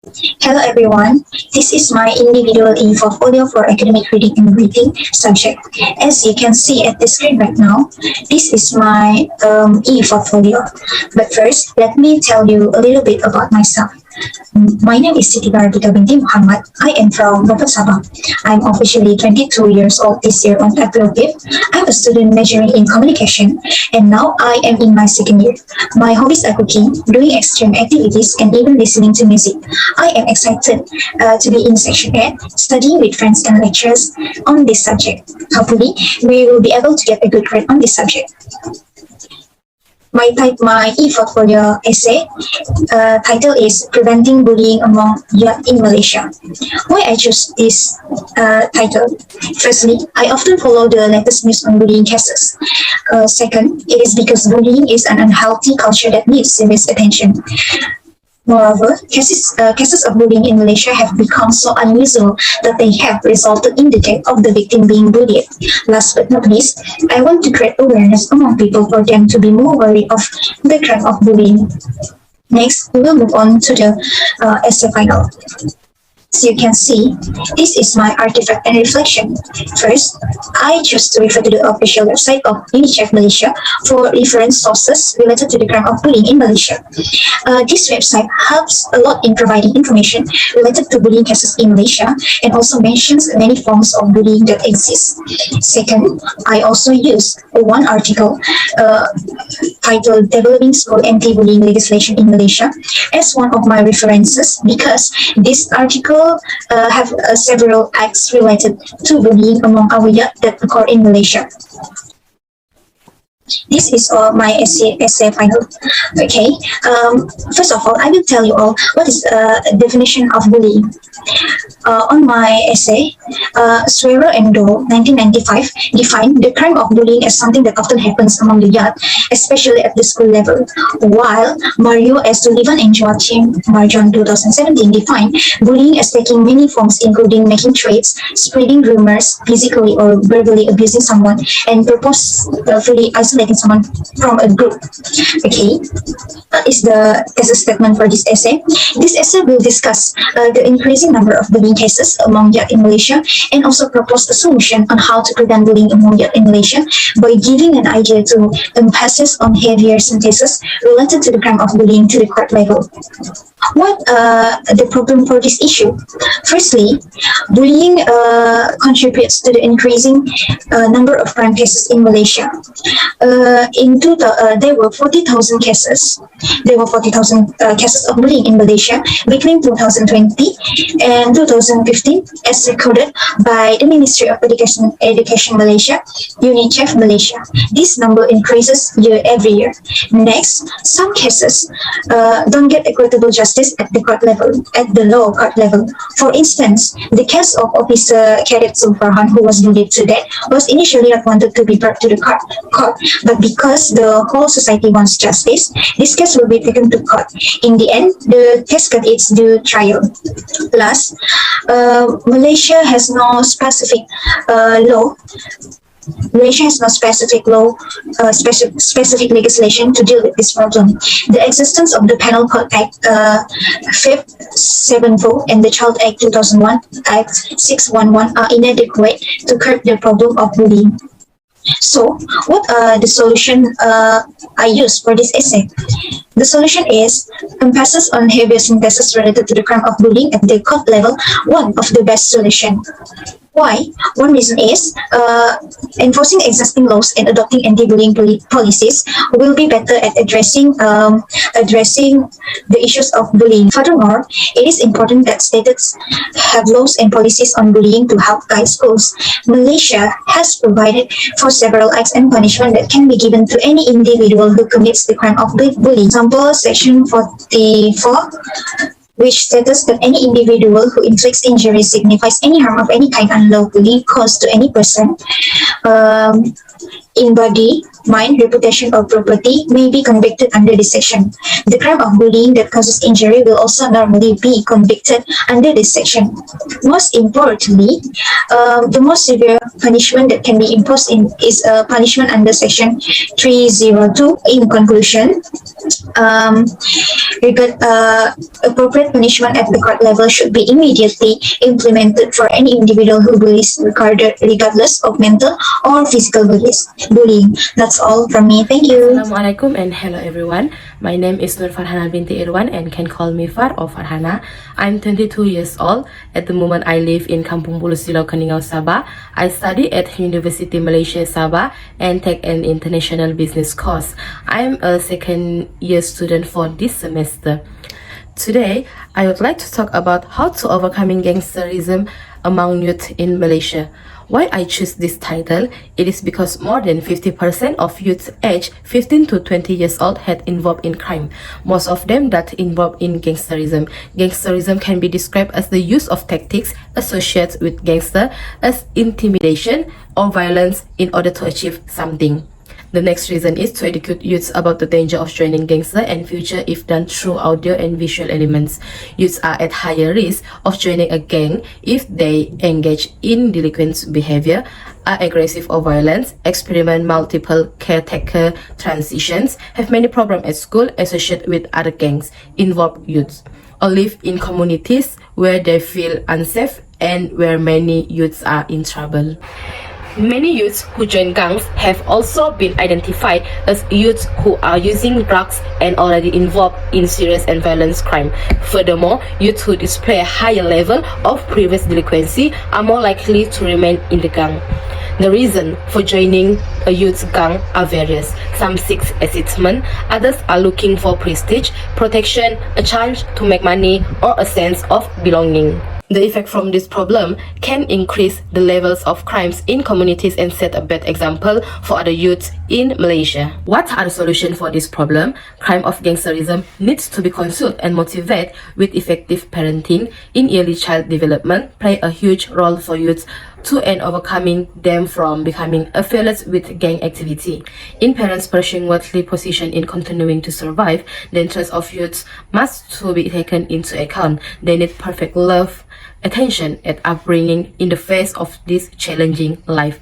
Hello everyone, this is my individual e-portfolio for academic reading and writing subject. As you can see at the screen right now, this is my e-portfolio. But first, let me tell you a little bit about myself. My name is Siti Barbita binti Muhammad. I am from Bapak Sabah. I'm officially 22 years old this year on April 5th. I'm a student majoring in communication and now I am in my second year. My hobbies are cooking, doing extreme activities and even listening to music. I am excited to be in section 8, studying with friends and lecturers on this subject. Hopefully, we will be able to get a good grade on this subject. My e-portfolio essay title is Preventing Bullying Among Youth in Malaysia. Why I chose this title? Firstly, I often follow the latest news on bullying cases. Second, it is because bullying is an unhealthy culture that needs serious attention. Moreover, cases of bullying in Malaysia have become so unusual that they have resulted in the death of the victim being bullied. Last but not least, I want to create awareness among people for them to be more wary of the crime of bullying. Next, we will move on to the essay final. As you can see, this is my artifact and reflection. First, I choose to refer to the official website of UNICEF Malaysia for reference sources related to the crime of bullying in Malaysia. This website helps a lot in providing information related to bullying cases in Malaysia and also mentions many forms of bullying that exist. Second, I also use one article titled Developing School Anti-Bullying Legislation in Malaysia as one of my references because this article have several acts related to bullying among our youth that occur in Malaysia. This is my essay final. Okay. First of all, I will tell you all what is definition of bullying. On my essay, Swearer and Doe, 1995, defined the crime of bullying as something that often happens among the young, especially at the school level, while Mario S. Sullivan and Joachim Marjon, 2017, defined bullying as taking many forms, including making threats, spreading rumors, physically or verbally abusing someone, and purposefully isolating someone from a group. Okay, that is the essay statement for this essay. This essay will discuss the increasing number of bullying cases among youth in Malaysia and also propose a solution on how to prevent bullying among youth in Malaysia by giving an idea to emphasis on heavier sentences related to the crime of bullying to the court level. What the problem for this issue? Firstly, bullying contributes to the increasing number of crime cases in Malaysia. There were 40,000 cases. There were 40,000 cases of bullying in Malaysia between 2020 and 2015, as recorded by the Ministry of Education Malaysia, UNICEF Malaysia. This number increases every year. Next, some cases don't get equitable justice at the court level, at the lower court level. For instance, the case of Officer Cadet Zulfarhan, who was bullied to death, was initially not wanted to be brought to the court, but because the whole society wants justice, this case will be taken to court. In the end, the case got its due trial. Last, Malaysia has no specific law. Malaysia has no specific law, specific legislation to deal with this problem. The existence of the Penal Code Act 570 and the Child Act 2001 Act 611 are inadequate to curb the problem of bullying. So, what are the solution I use for this essay? The solution is emphasis on heavier sentences related to the crime of bullying at the court level, one of the best solution. Why? One reason is enforcing existing laws and adopting anti-bullying policies will be better at addressing the issues of bullying. Furthermore, it is important that states have laws and policies on bullying to help guide schools. Malaysia has provided for several acts and punishment that can be given to any individual who commits the crime of bullying. Example, Section 44, which states that any individual who inflicts injury, signifies any harm of any kind unlawfully caused to any person in body, mind, reputation, or property may be convicted under this section. The crime of bullying that causes injury will also normally be convicted under this section. Most importantly, the most severe punishment that can be imposed is a punishment under section 302. In conclusion, appropriate punishment at the court level should be immediately implemented for any individual who bullies, regardless of mental or physical bullying. That's all from me. Thank you. Assalamualaikum and hello everyone. My name is Nur Farhana binti Irwan and can call me Far or Farhana. I'm 22 years old. At the moment I live in Kampung Bulu Silau, Keningau, Sabah. I study at University Malaysia Sabah and take an international business course. I'm a second year student for this semester. Today, I would like to talk about how to overcoming gangsterism among youth in Malaysia. Why I choose this title? It is because more than 50% of youth aged 15 to 20 years old had involved in crime. Most of them that involved in gangsterism. Gangsterism can be described as the use of tactics associated with gangster as intimidation or violence in order to achieve something. The next reason is to educate youths about the danger of joining gangster and future if done through audio and visual elements. Youths are at higher risk of joining a gang if they engage in delinquent behavior, are aggressive or violent, experiment multiple caretaker transitions, have many problems at school associated with other gangs, involve youths, or live in communities where they feel unsafe and where many youths are in trouble. Many youths who join gangs have also been identified as youths who are using drugs and already involved in serious and violent crime. Furthermore, youths who display a higher level of previous delinquency are more likely to remain in the gang. The reason for joining a youth gang are various. Some seek assistance, others are looking for prestige, protection, a chance to make money, or a sense of belonging. The effect from this problem can increase the levels of crimes in communities and set a bad example for other youths in Malaysia. What are the solutions for this problem? Crime of gangsterism needs to be consulted and motivated with effective parenting in early child development, play a huge role for youths to and overcoming them from becoming affiliated with gang activity. In parents pursuing worldly position in continuing to survive, the interests of youths must to be taken into account. They need perfect love, attention, and upbringing in the face of this challenging life.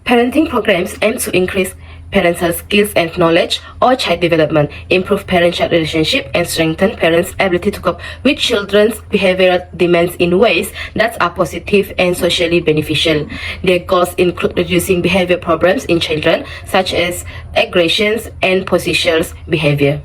Parenting programs aim to increase parental skills and knowledge or child development, improve parent-child relationship, and strengthen parents' ability to cope with children's behavioral demands in ways that are positive and socially beneficial. Their goals include reducing behavior problems in children, such as aggressions and possessive behavior.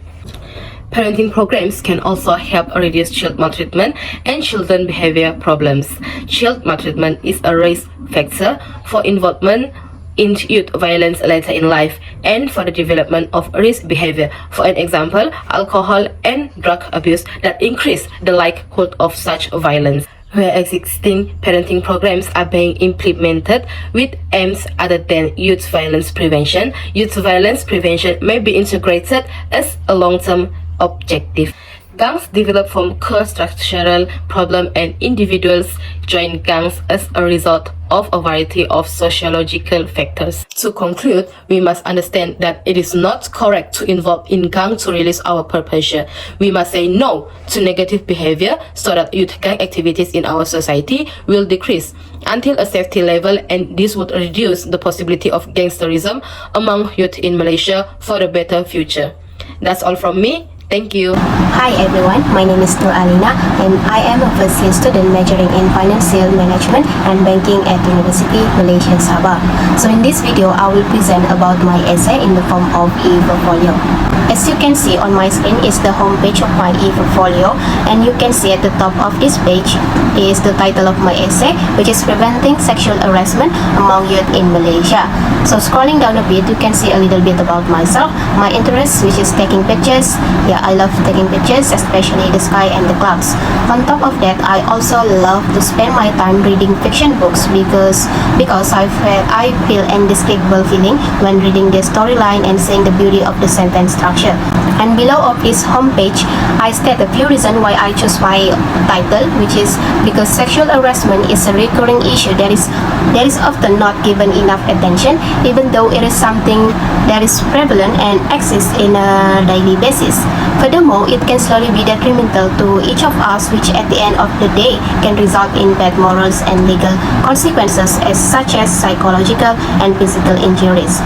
Parenting programs can also help reduce child maltreatment and children behavior problems. Child maltreatment is a risk factor for involvement in youth violence later in life and for the development of risk behavior. For an example, alcohol and drug abuse that increase the likelihood of such violence. Where existing parenting programs are being implemented with aims other than youth violence prevention, youth violence prevention may be integrated as a long-term objective. Gangs develop from core structural problems and individuals join gangs as a result of a variety of sociological factors. To conclude, we must understand that it is not correct to involve in gang to release our perpetuation. We must say no to negative behavior so that youth gang activities in our society will decrease until a safety level, and this would reduce the possibility of gangsterism among youth in Malaysia for a better future. That's all from me. Thank you. Hi everyone, my name is Nur Alina and I am a first year student majoring in Financial Management and Banking at University Malaysia Sabah. So in this video, I will present about my essay in the form of e-portfolio. As you can see on my screen is the home page of my e-portfolio, and you can see at the top of this page is the title of my essay, which is Preventing Sexual Harassment Among Youth in Malaysia. So scrolling down a bit, you can see a little bit about myself, my interest, which is taking pictures. Yeah, media. I love taking pictures, especially the sky and the clouds. On top of that, I also love to spend my time reading fiction books because I feel indescribable feeling when reading the storyline and seeing the beauty of the sentence structure. And below of this homepage, I state a few reasons why I chose my title, which is because sexual harassment is a recurring issue that is often not given enough attention, even though it is something that is prevalent and exists in a daily basis. Furthermore, it can slowly be detrimental to each of us, which at the end of the day can result in bad morals and legal consequences such as psychological and physical injuries.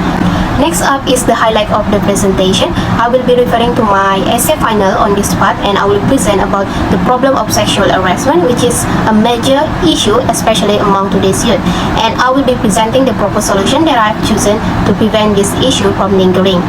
Next up is the highlight of the presentation. I will be referring to my essay final on this part, and I will present about the problem of sexual harassment, which is a major issue especially among today's youth. And I will be presenting the proposed solution that I have chosen to prevent this issue from lingering.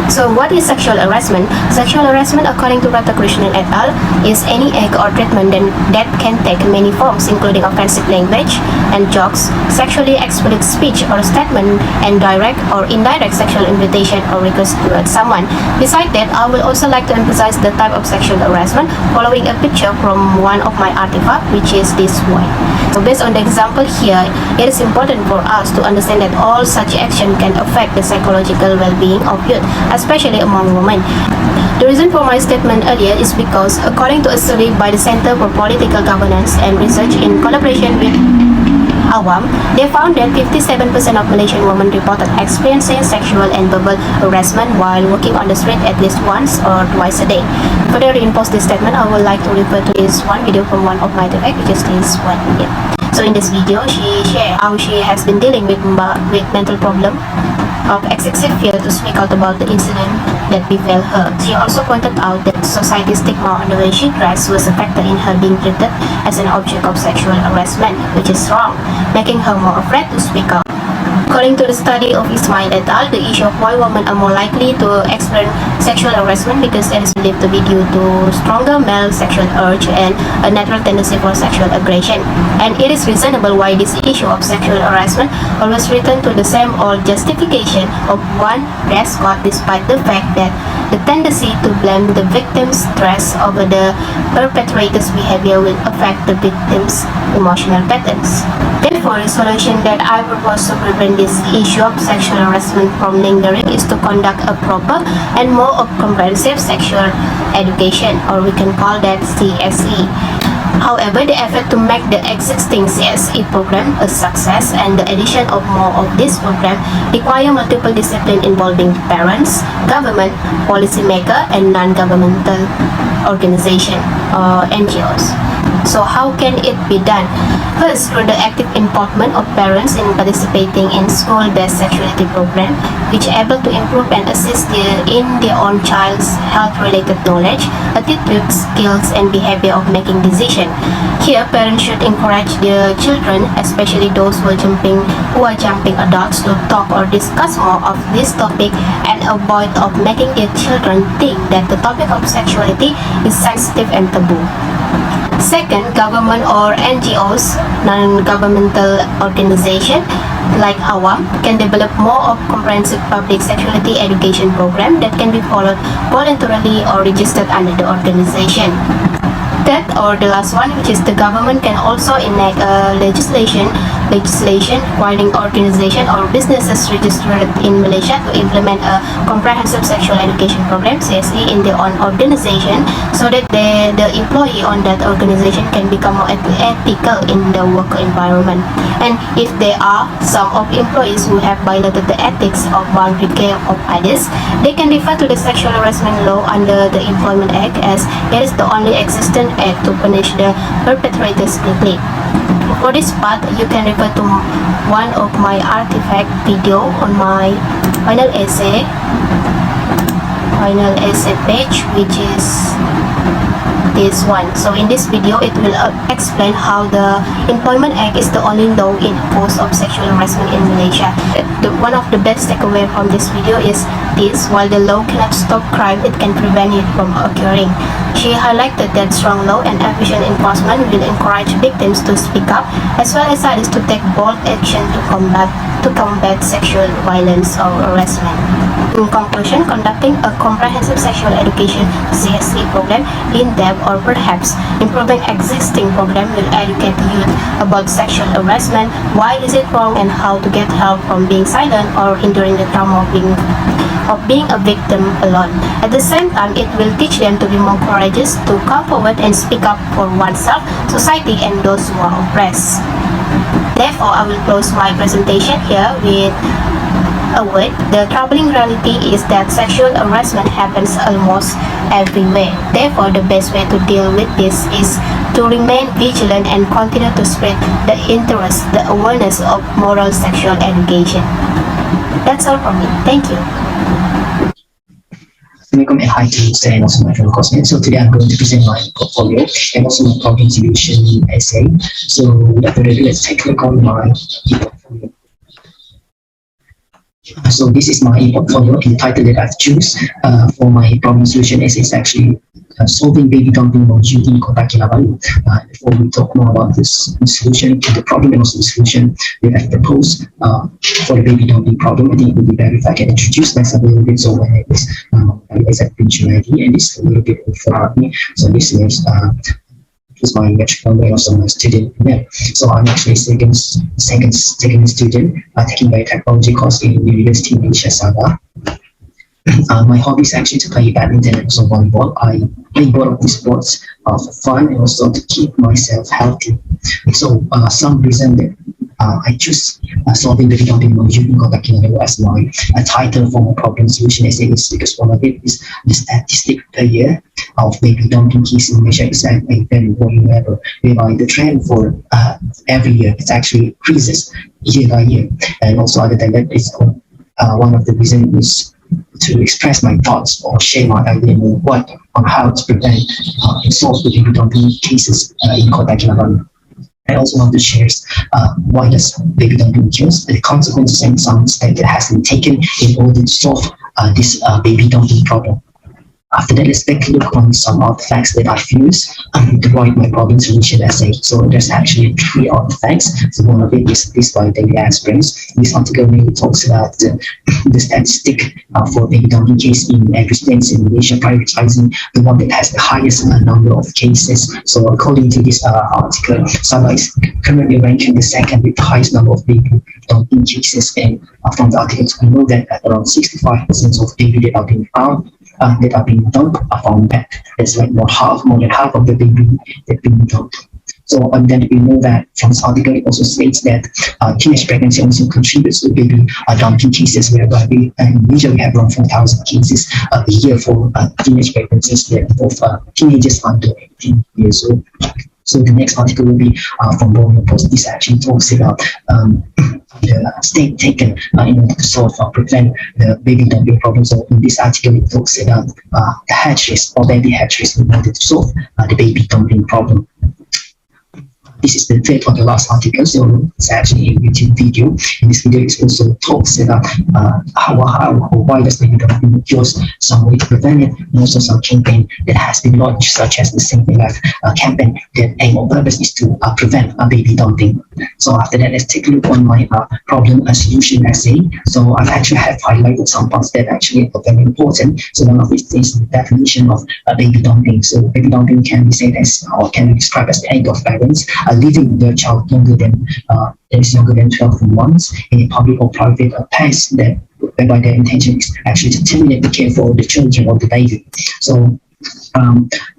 So what is sexual harassment? Sexual harassment, according to Krishnan et al., is any act or treatment that can take many forms, including offensive language and jokes, sexually explicit speech or statement, and direct or indirect sexual invitation or request towards someone. Besides that, I will also like to emphasize the type of sexual harassment following a picture from one of my artifacts, which is this one. So based on the example here, it is important for us to understand that all such action can affect the psychological well-being of youth, especially among women. The reason for my statement earlier is because, according to a survey by the Center for Political Governance and Research in collaboration with Awam, they found that 57% of Malaysian women reported experiencing sexual and verbal harassment while walking on the street at least once or twice a day. To further reinforce this statement, I would like to refer to this one video from one of my artifacts, which is this one here. So in this video, she shared how she has been dealing with mental problem of excessive fear to speak out about the incident that befell her. She also pointed out that society's stigma on the way she dressed was a factor in her being treated as an object of sexual harassment, which is wrong, making her more afraid to speak out. According to the study of Ismail et al., the issue of why women are more likely to experience sexual harassment because it is believed to be due to stronger male sexual urge and a natural tendency for sexual aggression. And it is reasonable why this issue of sexual harassment always return to the same old justification of one dress code, despite the fact that the tendency to blame the victim's dress over the perpetrator's behavior will affect the victim's emotional patterns. Therefore, the solution that I propose to prevent this issue of sexual harassment from lingering is to conduct a proper and more comprehensive sexual education, or we can call that CSE. However, the effort to make the existing CSE program a success and the addition of more of this program require multiple disciplines involving parents, government, policymaker, and non-governmental organization or NGOs. So how can it be done? First, through the active involvement of parents in participating in school-based sexuality program, which are able to improve and assist in their own child's health-related knowledge, attitude, skills, and behavior of making decisions. Here, parents should encourage their children, especially those who are jumping adults, to talk or discuss more of this topic and avoid of making their children think that the topic of sexuality is sensitive and taboo. Second, government or NGOs, non-governmental organization like Awam, can develop more of comprehensive public sexuality education program that can be followed voluntarily or registered under the organization. Third, or the last one, which is the government can also enact legislation requiring organization or businesses registered in Malaysia to implement a comprehensive sexual education program (CSE) in their own organization, so that the employee on that organization can become more ethical in the work environment. And if there are some of employees who have violated the ethics of boundary care of others, they can refer to the Sexual Harassment Law under the Employment Act, as it is the only existing act to punish the perpetrators quickly. For this part, you can refer to one of my artifact video on my final essay page, which is this one. So in this video, it will explain how the Employment Act is the only law in force of sexual harassment in Malaysia. One of the best takeaway from this video is this: while the law cannot stop crime, it can prevent it from occurring. She highlighted that strong law and efficient enforcement will encourage victims to speak up, as well as others to take bold action to combat sexual violence or harassment. In conclusion, conducting a comprehensive sexual education CSE program in depth or perhaps improving existing program will educate youth about sexual harassment, why is it wrong, and how to get help from being silent or enduring the trauma of being a victim alone. At the same time, it will teach them to be more courageous, to come forward and speak up for oneself, society, and those who are oppressed. Therefore, I will close my presentation here with a word. The troubling reality is that sexual harassment happens almost everywhere. Therefore, the best way to deal with this is to remain vigilant and continue to spread the interest, the awareness of moral sexual education. That's all from me. Thank you. Welcome and hi to Mr. and also my fellow classmates. So today I'm going to present my portfolio and also my problem solution essay. So without further ado, let's take a look on my portfolio. So this is my portfolio. The title that I've choose for my problem solution essay is actually solving baby dumping module in Kota Kinabalu. Before we talk more about this solution, the problem and also the solution that I've proposed for the baby dumping problem, I think it would be better if I can introduce myself a little bit. So my name is Isaac Pinchunadi, and this is a little bit for me. So this is my metric number and also my student name. So I'm actually second student taking biotechnology course in University of Malaysia, Sabah. My hobby is actually to play badminton and also volleyball. I play both of these sports for fun and also to keep myself healthy. So some reason that I choose solving the dumping module in Kota Kinabalu as my title for my problem solution essay is because one of it is the statistic per year of baby dumping cases in Malaysia is at a very worrying level, whereby the trend for every year it actually increases year by year. And also other than that, it's one of the reasons is to express my thoughts or share my idea on how to prevent and solve the baby dumping cases in Kota Kinabalu. I also want to share why does baby dumping occurs, the consequences and some steps that has been taken in order to solve this baby dumping problem. After that, let's take a look on some artifacts that I've used to write my problem solution essay. So there's actually 3 artifacts. So one of it is this by Daily Experience. This article mainly talks about the statistic for baby dumping case in every state in Malaysia, prioritizing the one that has the highest number of cases. So according to this article, Sabah is currently ranking the second with the highest number of baby dumping cases. And from the article, we know that around 65% of baby that are being found that are being dumped are found back. That's like more than half of the baby that being dumped. So and then we know that from this article it also states that teenage pregnancy also contributes to baby dumping cases, whereby we usually have around 4,000 cases a year for teenage pregnancies that involve teenagers under 18 years old. So the next article will be from Borneo Post. This actually talks about the step taken in order to solve or prevent the baby dumping problem. So in this article, it talks about the hatcheries or baby hatcheries in order to solve the baby dumping problem. This is the third or the last article, so it's actually a YouTube video. In this video, it also talks about why does baby dumping occurs, some way to prevent it, and also some campaign that has been launched, such as the Save My Life campaign that aim or purpose is to prevent baby dumping. So after that, let's take a look on my problem solution essay. So I actually have highlighted some parts that actually are very important. So one of these is the definition of baby dumping. So baby dumping can be said as, or can be described as the act of parents leaving their child younger than 12 months in a public or private place that whereby their intention is actually to terminate the care for the children or the baby. So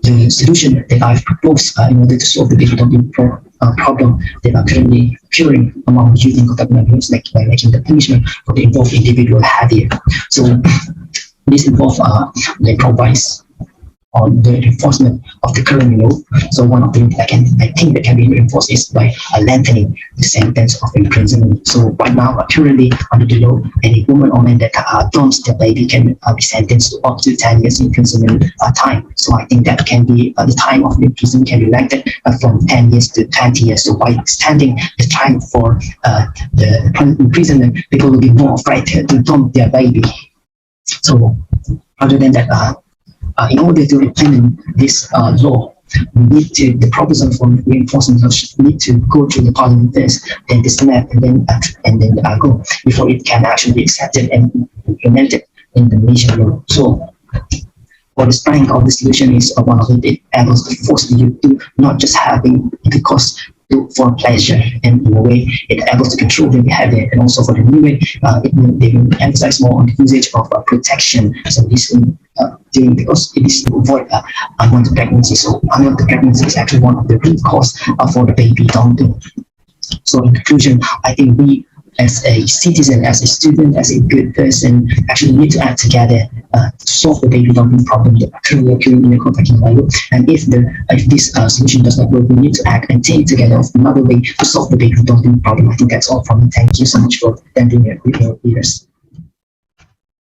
the solution that I've proposed in order to solve the baby dumping problem that are currently occurring among youth in Kota Kinabalu is by making the punishment for the involved individual heavier. So this involves the provides on the enforcement of the current law. So one of the things I think that can be reinforced is by lengthening the sentence of imprisonment. So right now, currently under the law, any woman or man that dumps their baby can be sentenced to up to 10 years imprisonment time. So I think that can be the time of imprisonment can be lengthened from 10 years to 20 years. So by extending the time for the imprisonment, people will be more afraid to dump their baby. So other than that, in order to implement this law, the proposal for reinforcement need to go to the parliament first, then the Senate, and then go before it can actually be accepted and implemented in the Malaysian law. So for the strength of the solution is one of it able to force you to not just having the cost for pleasure, and in a way it able to control the behavior, and also for the new way they will emphasize more on the usage of protection. So this during, because it is to avoid unwanted pregnancy. So unwanted pregnancy is actually one of the root cause for the baby dumping. So in conclusion, I think we as a citizen, as a student, as a good person, actually need to act together to solve the baby dumping problem that currently occurring in the Kota Kinabalu. And if this solution does not work, we need to act and think together of another way to solve the baby dumping problem. I think that's all from me. Thank you so much for attending your ears.